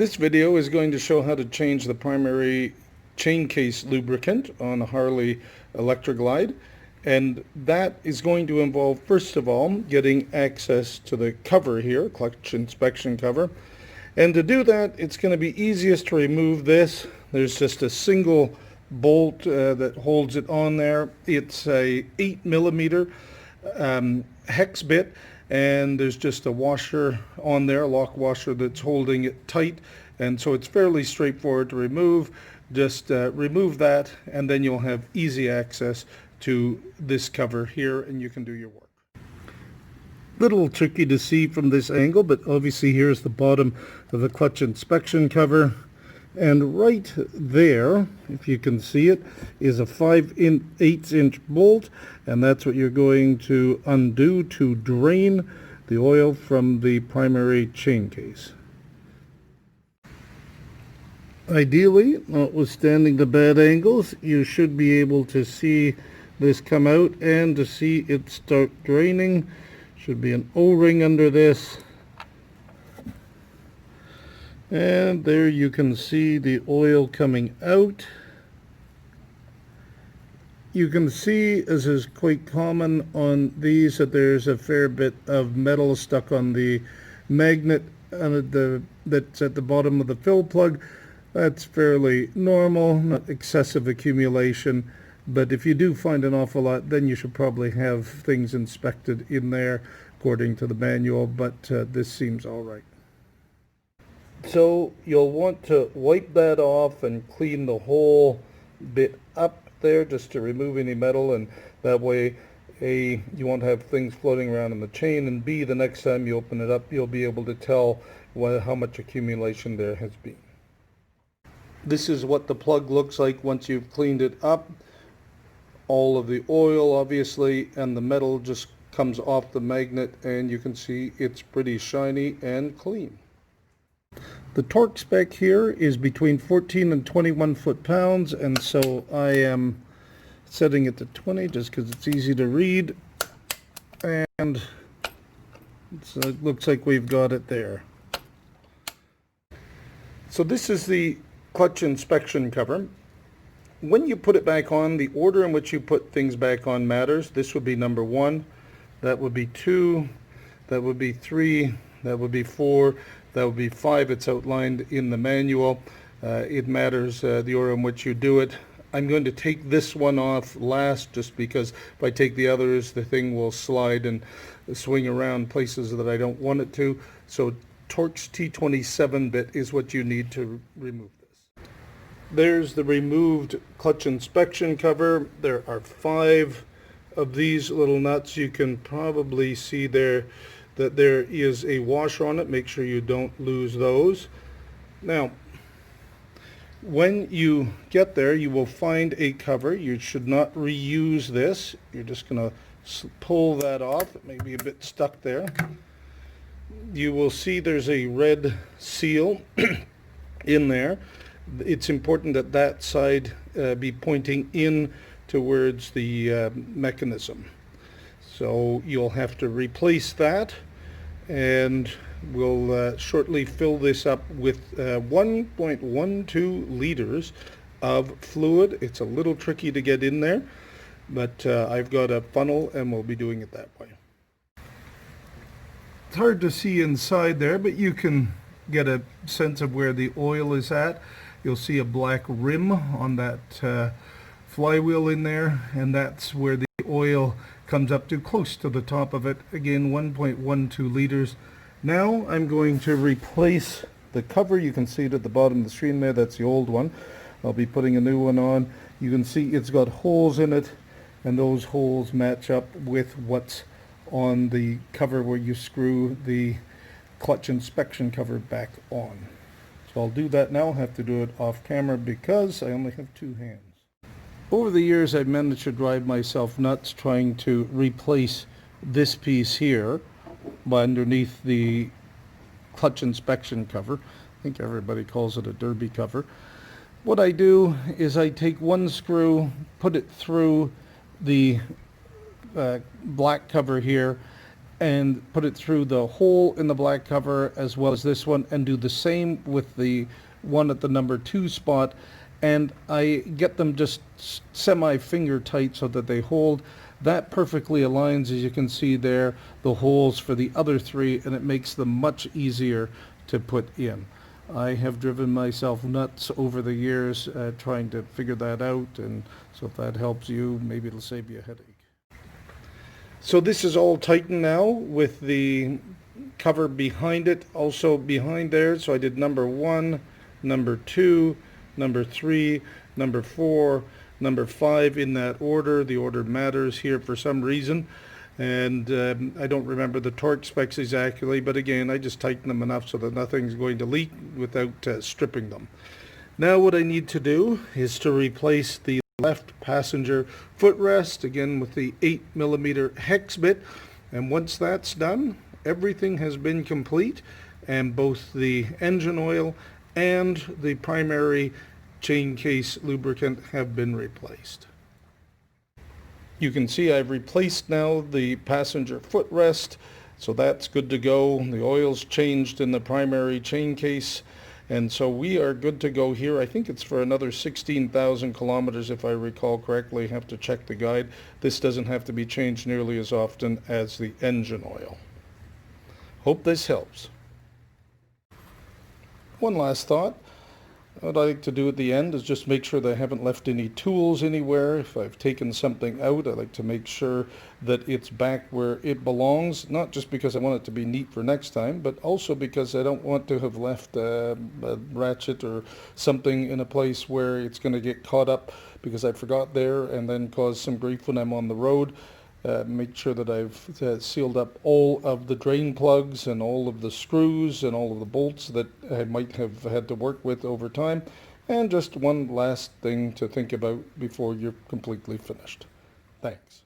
This video is going to show how to change the primary chain case lubricant on a Harley Electroglide, and that is going to involve, first of all, getting access to the cover here, clutch inspection cover. And to do that, it's going to be easiest to remove this. There's just a single bolt that holds it on there. It's a 8mm hex bit, and there's just a washer on there, a lock washer that's holding it tight, and so it's fairly straightforward to remove. Just remove that, and then you'll have easy access to this cover here, and you can do your work. Little tricky to see from this angle, but obviously here's the bottom of the clutch inspection cover, and right there, if you can see it, is a 5/8" bolt, and that's what you're going to undo to drain the oil from the primary chain case. Ideally, notwithstanding the bad angles, you should be able to see this come out, and to see it start draining should be an O-ring under this. And there you can see the oil coming out. You can see, as is quite common on these, that there's a fair bit of metal stuck on the magnet that's at the bottom of the fill plug. That's fairly normal, not excessive accumulation, but if you do find an awful lot, then you should probably have things inspected in there according to the manual, but this seems all right. So you'll want to wipe that off and clean the whole bit up there just to remove any metal, and that way A, you won't have things floating around in the chain, and B, the next time you open it up, you'll be able to tell how much accumulation there has been. This is what the plug looks like once you've cleaned it up. All of the oil, obviously, and the metal just comes off the magnet, and you can see it's pretty shiny and clean. The torque spec here is between 14 and 21 foot-pounds, and so I am setting it to 20 just because it's easy to read, and so it looks like we've got it there. So this is the clutch inspection cover. When you put it back on, the order in which you put things back on matters. This would be number 1, that would be 2, that would be 3, that would be 4, that would be 5. It's outlined in the manual. It matters the order in which you do it. I'm going to take this one off last, just because if I take the others, the thing will slide and swing around places that I don't want it to. So Torx T27 bit is what you need to remove this. There's the removed clutch inspection cover. There are 5 of these little nuts. You can probably see there that there is a washer on it. Make sure you don't lose those. Now, when you get there, you will find a cover. You should not reuse this. You're just going to pull that off. It may be a bit stuck there. You will see there's a red seal in there. It's important that that side be pointing in towards the mechanism. So you'll have to replace that, and we'll shortly fill this up with 1.12 liters of fluid. It's a little tricky to get in there, but I've got a funnel and we'll be doing it that way. It's hard to see inside there, but you can get a sense of where the oil is at. You'll see a black rim on that flywheel in there, and that's where the oil comes up to, close to the top of it. Again, 1.12 liters. Now I'm going to replace the cover. You can see it at the bottom of the screen there. That's the old one. I'll be putting a new one on. You can see it's got holes in it, and those holes match up with what's on the cover where you screw the clutch inspection cover back on. So I'll do that now. I'll have to do it off camera because I only have 2 hands. Over the years, I've managed to drive myself nuts trying to replace this piece here by underneath the clutch inspection cover. I think everybody calls it a derby cover. What I do is I take one screw, put it through the black cover here, and put it through the hole in the black cover as well as this one, and do the same with the one at the number 2 spot, and I get them just semi-finger tight so that they hold. That perfectly aligns, as you can see there, the holes for the other 3, and it makes them much easier to put in. I have driven myself nuts over the years trying to figure that out, and so if that helps you, maybe it'll save you a headache. So this is all tightened now with the cover behind it, also behind there. So I did number 1, number 2, number 3, number 4, number 5 in that order. The order matters here for some reason, and I don't remember the torque specs exactly, but again, I just tighten them enough so that nothing's going to leak without stripping them. Now what I need to do is to replace the left passenger footrest, again with the 8mm hex bit, and once that's done, everything has been complete, and both the engine oil and the primary chain case lubricant have been replaced. You can see I've replaced now the passenger footrest, so that's good to go. The oil's changed in the primary chain case, and so we are good to go here. I think it's for another 16,000 kilometers if I recall correctly. I have to check the guide. This doesn't have to be changed nearly as often as the engine oil. Hope this helps. One last thought. What I like to do at the end is just make sure that I haven't left any tools anywhere. If I've taken something out, I like to make sure that it's back where it belongs, not just because I want it to be neat for next time, but also because I don't want to have left a ratchet or something in a place where it's going to get caught up because I forgot there and then cause some grief when I'm on the road. Make sure that I've sealed up all of the drain plugs and all of the screws and all of the bolts that I might have had to work with over time. And just one last thing to think about before you're completely finished. Thanks.